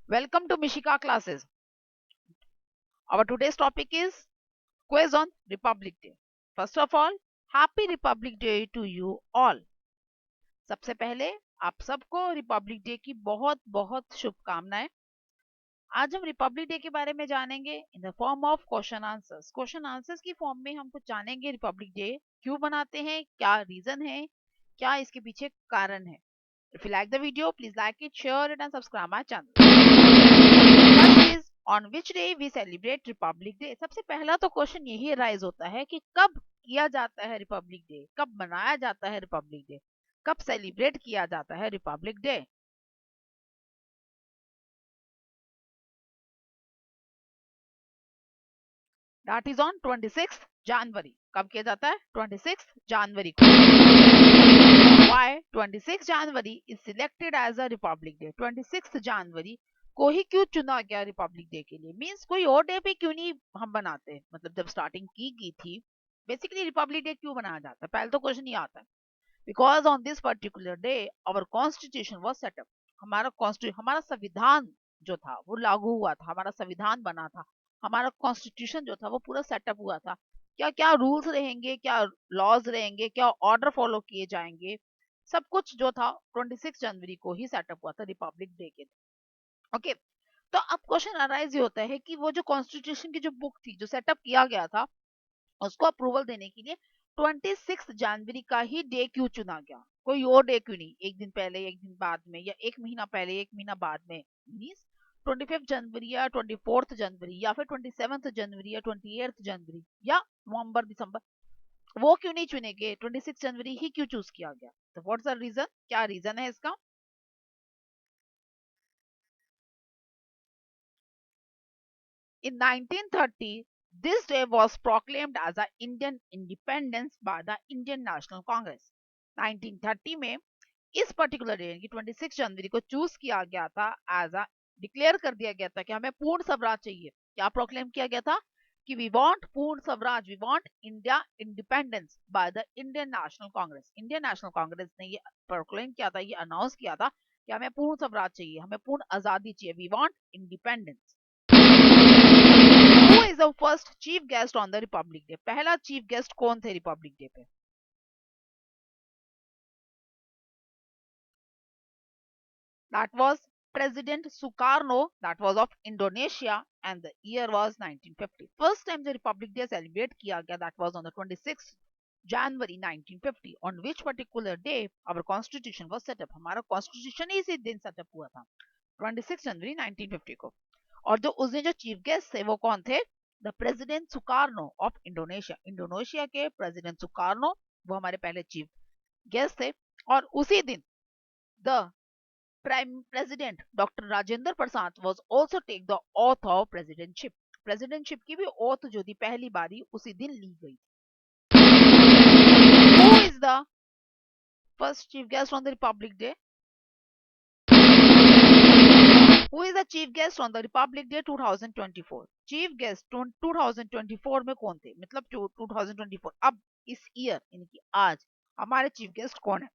Welcome to Mishika classes. Our today's topic is quiz on Republic Day. First of all, Happy Republic Day to you all. सबसे पहले आप सबको Republic day की बहुत बहुत शुभकामनाएं। आज हम रिपब्लिक डे के बारे में जानेंगे in the form of question answers. Question answers की फॉर्म में हम कुछ जानेंगे रिपब्लिक डे क्यों बनाते हैं, क्या रीजन है, क्या इसके पीछे कारण है। If you like the video, please like it, share it and subscribe my channel. First is on which day we celebrate Republic Day. सबसे पहला तो क्वेश्चन यही राइज होता है कि कब किया जाता है रिपब्लिक डे, कब मनाया जाता है रिपब्लिक डे, कब सेलिब्रेट किया जाता है republic day. That is on 26 January. कब किया जाता है? 26 जनवरी को। Why 26 January is selected as a republic day? 26 जनवरी को ही क्यों चुना गया रिपब्लिक डे के लिए? मींस कोई और डे पे क्यों नहीं हम बनाते? मतलब जब स्टार्टिंग की गई थी बेसिकली रिपब्लिक डे क्यों बनाया जाता है, पहले तो क्वेश्चन ही आता है। Because on this particular day our constitution was setup. हमारा संविधान जो था वो लागू हुआ था, हमारा संविधान बना था, हमारा कॉन्स्टिट्यूशन जो था वो पूरा सेटअप हुआ था। क्या क्या रूल्स रहेंगे, क्या लॉज रहेंगे, क्या ऑर्डर फॉलो किए जाएंगे, सब कुछ जो था 26 जनवरी को ही सेटअप हुआ था रिपब्लिक डे के दिन। ओके, तो अब क्वेश्चन अराइज ये होता है कि वो जो कॉन्स्टिट्यूशन की जो बुक थी जो सेटअप किया गया था उसको अप्रूवल देने के लिए 26 जनवरी का ही डे क्यों चुना गया? कोई और डे क्यों नहीं? एक दिन पहले, एक दिन बाद में, या एक महीना पहले, एक महीना बाद में? मीन्स 25 जनवरी या 24 जनवरी या फिर 27 जनवरी या 28 जनवरी या नवंबर दिसंबर, वो क्यों नहीं चुने गए? 26 जनवरी ही क्यों चूज किया गया? तो व्हाट्स द रीजन? क्या रीजन है इसका? In 1930, this day was proclaimed as a Indian independence by the Indian National Congress. 1930 में इस पर्टिकुलर डे यानी कि 26 जनवरी को चूज किया गया था एज अ, डिक्लेयर कर दिया गया था कि हमें पूर्ण स्वराज चाहिए। क्या प्रोक्लेम किया गया था? कि we want Purna Swaraj, we want India independence by the Indian National Congress. Indian National Congress ने ये प्रोक्लेम किया था, ये अनाउंस किया था कि हमें पूर्ण स्वराज चाहिए, हमें पूर्ण आजादी चाहिए, we want independence. Who is the first chief guest on the Republic Day? पहला चीफ गेस्ट कौन थे रिपब्लिक डे पे? That was President Sukarno, that was of Indonesia, and the year was 1950. First time the Republic Day celebrate किया गया, that was on the 26th January 1950, on which particular day our constitution was set up. हमारा constitution ही इसी दिन set up हुआ था 26 जनवरी 1950 को। और जो उस दिन जो चीफ गेस्ट थे वो कौन थे? The president Sukarno of Indonesia. Indonesia के प्रेसिडेंट सुकार्नो वो हमारे पहले चीफ गेस्ट थे। और उसी दिन the prime president doctor Rajendra Prasad was also take the oath of presidentship. Presidentship की भी ओथ जो थी पहली बारी उसी दिन ली गई। Who is the first chief guest on the republic day? Who is the chief guest on the Republic Day 2024? Chief guest 2024 में कौन थे? मतलब 2024 अब इस ईयर यानी कि आज हमारे चीफ गेस्ट कौन है?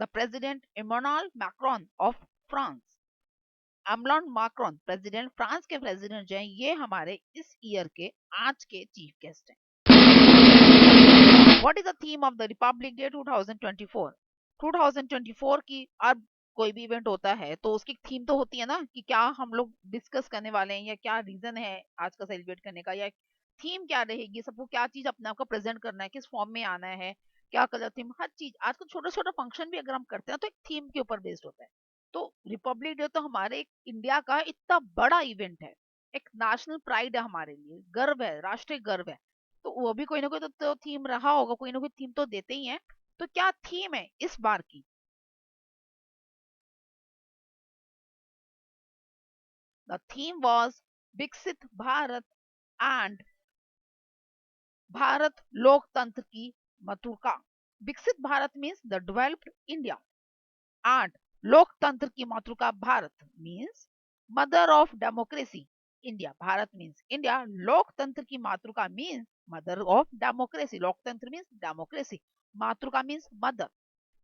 The president Emmanuel Macron of France. एमलॉन मैक्रोन प्रेसिडेंट, फ्रांस के प्रेसिडेंट जो हैं ये हमारे इस ईयर के आज के चीफ गेस्ट हैं। What is the theme of the republic day 2024? 2024 की अब कोई भी इवेंट होता है तो उसकी थीम तो होती है ना कि क्या हम लोग डिस्कस करने वाले हैं या क्या रीजन है आज का सेलिब्रेट करने का, या थीम क्या रहेगी, सबको क्या चीज अपने आप को प्रेजेंट करना है, किस फॉर्म में आना है, क्या कलर थीम, हर चीज। आजकल छोटा छोटा फंक्शन भी अगर हम करते हैं तो एक थीम के ऊपर बेस्ड होता है। तो रिपब्लिक डे तो हमारे एक इंडिया का इतना बड़ा इवेंट है, एक नेशनल प्राइड है, हमारे लिए गर्व है, राष्ट्रीय गर्व है। तो वो भी कोई ना कोई तो थीम रहा होगा, कोई ना कोई थीम तो देते ही है। तो क्या थीम है इस बार की? द थीम वाज विकसित भारत एंड भारत लोकतंत्र की मातृका। विकसित Bharat means the developed India and लोकतंत्र की मातृका Bharat means mother of democracy. India, Bharat means India, लोकतंत्र की मातृका मीन्स मदर ऑफ डेमोक्रेसी, लोकतंत्र मीन्स डेमोक्रेसी, मातृका मीन्स मदर,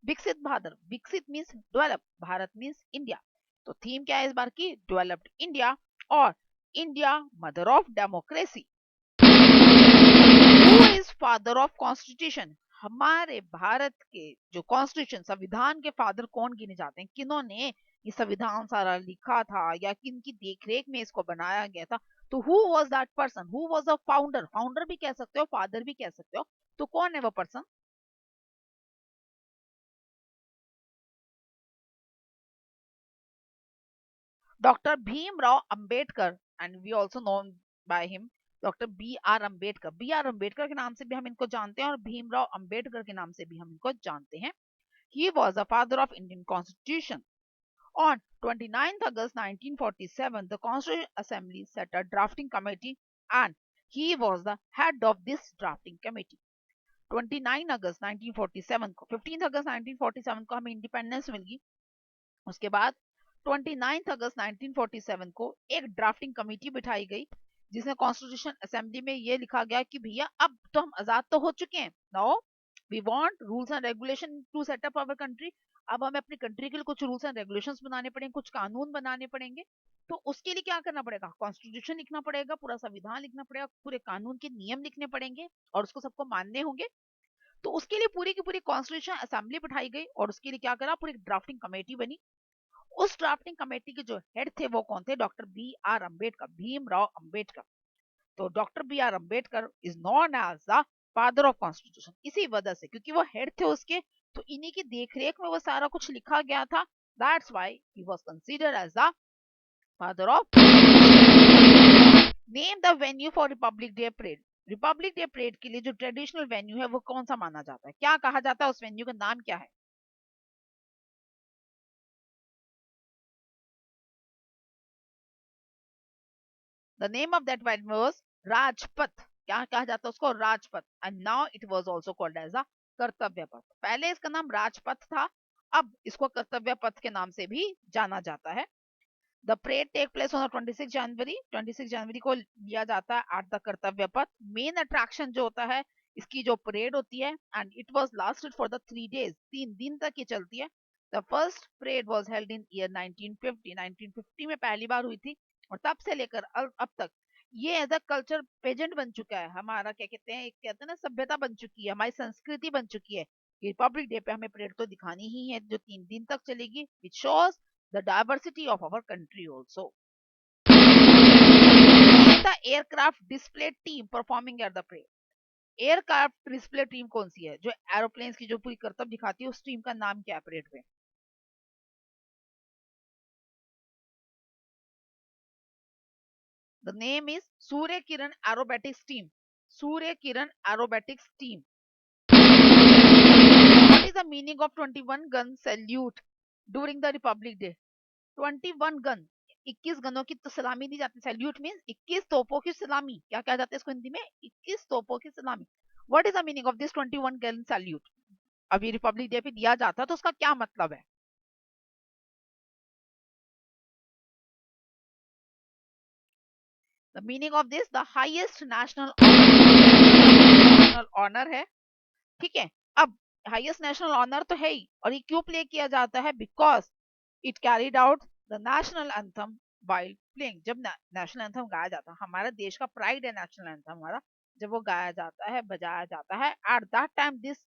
विकसित भारत, विकसित means develop, Bharat means India. तो थीम क्या है इस बार की? डेवलप्ड इंडिया और India mother of democracy. Who is father of constitution? हमारे भारत के जो कॉन्स्टिट्यूशन संविधान के फादर कौन गिने जाते हैं? किन्होंने ये संविधान सारा लिखा था या किनकी देखरेख में इसको बनाया गया था? तो who was that person? Who was the founder? Founder भी कह सकते हो, फादर भी कह सकते हो। तो कौन है वो person? Doctor Bhimrao Ambedkar, and we also known by him doctor B R Ambedkar. B R Ambedkar के नाम से भी हम इनको जानते हैं और भीमराव अंबेडकर के नाम से भी हम इनको जानते हैं। He was the father of Indian Constitution. On 29th August 1947, the Constitutional Assembly set a drafting committee and he was the head of this drafting committee. 29 अगस्त 1947 को 15 अगस्त 1947 को हमें इंडिपेंडेंस मिली। उसके बाद 29 अगस्त 1947 को एक ड्राफ्टिंग कमेटी बिठाई गई जिसमें कॉन्स्टिट्यूशन असेंबली में ये लिखा गया कि भैया अब तो हम आजाद तो हो चुके हैं, now we want rules and regulation to set up our country. अब हमें अपनी कंट्री के लिए कुछ रूल्स एंड रेगुलेशंस बनाने पड़ेंगे, कुछ कानून बनाने पड़ेंगे। तो उसके लिए क्या करना पड़ेगा? कॉन्स्टिट्यूशन लिखना पड़ेगा, पूरा संविधान लिखना पड़ेगा, पूरे कानून के नियम लिखने पड़ेंगे और उसको सबको मानने होंगे। तो उसके लिए पूरी की पूरी कॉन्स्टिट्यूशन असेंबली बिठाई गई और उसके लिए क्या करा? पूरी ड्राफ्टिंग कमेटी बनी। उस ड्राफ्टिंग कमेटी के जो हेड थे वो कौन थे? Doctor B R Ambedkar, Bhimrao Ambedkar. तो doctor B R Ambedkar is known as the father of constitution इसी वजह से, क्योंकि वो हेड थे उसके, तो इन्हीं की देखरेख में वो सारा कुछ लिखा गया था। That's why he was considered as the father of. Name the venue for republic day parade. Republic day parade के लिए जो ट्रेडिशनल वेन्यू है वो कौन सा माना जाता है? क्या कहा जाता है? उस वेन्यू का नाम क्या है? The name of that venue was Rajpath. क्या कहा जाता है उसको? Rajpath. And now it was also called as a Kartavya Path. पहले इसका नाम राजपथ था, अब इसको कर्तव्य पथ के नाम से भी जाना जाता है। The parade take place on 26 January, 26 जनवरी को लिया जाता है एट द कर्तव्य पथ। मेन अट्रैक्शन जो होता है इसकी जो परेड होती है, and it was lasted for the 3 days, 3 दिन तक ये चलती है। The first parade was held in year 1950, 1950 में पहली बार हुई थी और तब से लेकर अब तक ये एज अ कल्चर पेजेंट बन चुका है हमारा। क्या कहते हैं, एक कहते हैं ना, सभ्यता बन चुकी है, हमारी संस्कृति बन चुकी है। रिपब्लिक डे पे हमें परेड तो दिखानी ही है जो 3 दिन तक चलेगी, which shows the diversity of our country also. The aircraft display team performing at the parade. Aircraft display team कौन सी है जो एरोप्लेन्स की जो पूरी करतब दिखाती है? उस टीम का नाम क्या है परेड पे? The name is Surya Kiran aerobatics team, Surya Kiran aerobatics team. What is the meaning of 21 gun salute during the Republic Day? 21 gun, 21 गनों की तो सलामी दी जाती है। सैल्यूट मींस 21 तोपों की सलामी। क्या कहा जाता है इसको हिंदी में? 21 तोपों की सलामी। What is the meaning of this 21 gun salute? अभी रिपब्लिक डे पे दिया जाता है तो उसका क्या मतलब है? The meaning of this, the highest national honour है। ठीक है, अब हाईएस्ट नेशनल ऑनर तो है ही, और ये क्यों प्ले किया जाता है? Because it carried out the national anthem while playing. जब नेशनल एंथम गाया जाता है, हमारा देश का प्राइड है नेशनल एंथम हमारा, जब वो गाया जाता है, बजाया जाता है, at that time this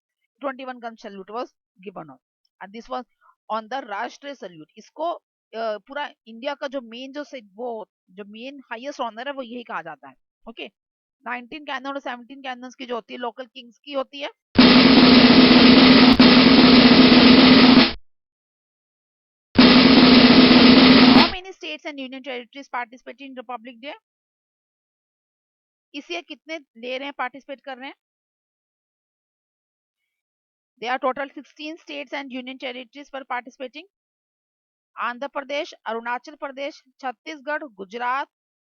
21 gun salute was given on, and this was on the राष्ट्रीय सैल्यूट। इसको पूरा इंडिया का जो मेन वो जो मेन हाईएस्ट ऑनर है वो यही कहा जाता है। ओके, 19 कैनन और 17 कैनन की जो होती है लोकल किंग्स की होती है। many states and union territories participate in Republic Day? इस ईयर कितने ले रहे हैं, पार्टिसिपेट कर रहे हैं? There are total 16 states and union territories for participating. Andhra Pradesh, Arunachal Pradesh, Chhattisgarh, Gujarat,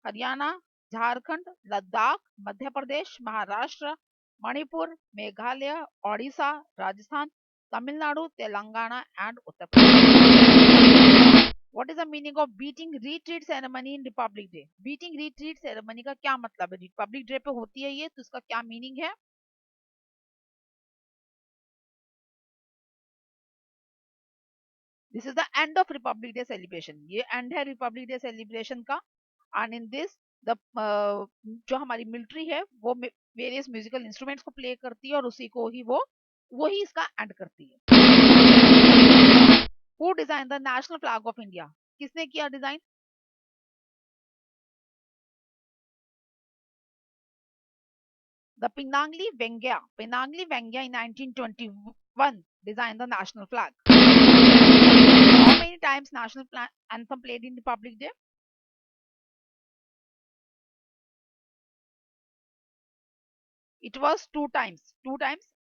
Haryana, Jharkhand, Ladakh, Madhya Pradesh, Maharashtra, Manipur, Meghalaya, Odisha, Rajasthan, Tamil Nadu, Telangana and Uttar Pradesh. What is the meaning of beating retreat ceremony in Republic Day? Beating retreat ceremony का क्या मतलब है? Republic Day पे होती है ये, तो इसका क्या मीनिंग है? This is the end of Republic Day celebration. ये end है Republic Day celebration का. And in this the जो हमारी मिलिट्री है वो वेरियस म्यूजिकल इंस्ट्रूमेंट्स को प्ले करती है और उसी को ही वही इसका एंड करती है. Who designed the national flag of India? किसने किया design? The Pinangli Vengya in 1921 designed the national flag. How many times national anthem played in Republic Day? It was two times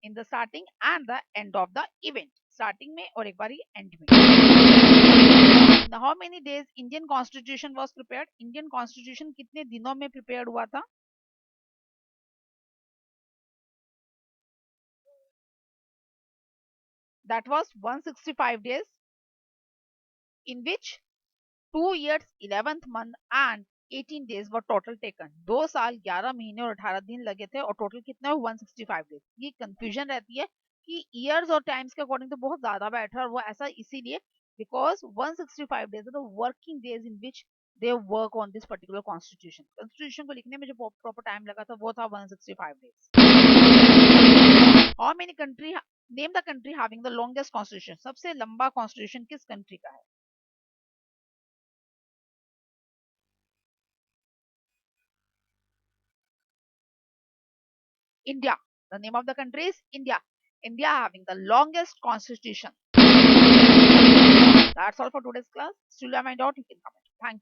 in the starting and the end of the event. Starting में और एक बारी end में. Now, how many days Indian Constitution was prepared? Indian Constitution कितने दिनों में prepared हुआ था? That was 165 days, in which 2 years 11th month and 18 days were total taken. 2 साल 11 महीने और 18 दिन लगे थे और टोटल कितना है 165 डेज. ये कंफ्यूजन रहती है कि ईयर्स और टाइम्स के अकॉर्डिंग तो बहुत ज्यादा बैठा, और वो ऐसा इसीलिए because 165 days the working days in which they work on this particular constitution को लिखने में जो प्रॉपर टाइम लगा था वो था 165 days. How many country name the country having the longest constitution? सबसे लंबा कॉन्स्टिट्यूशन किस कंट्री का है? India. The name of the country is India. India having the longest constitution. That's all for today's class. Still have my doubt, you can comment. Thank you.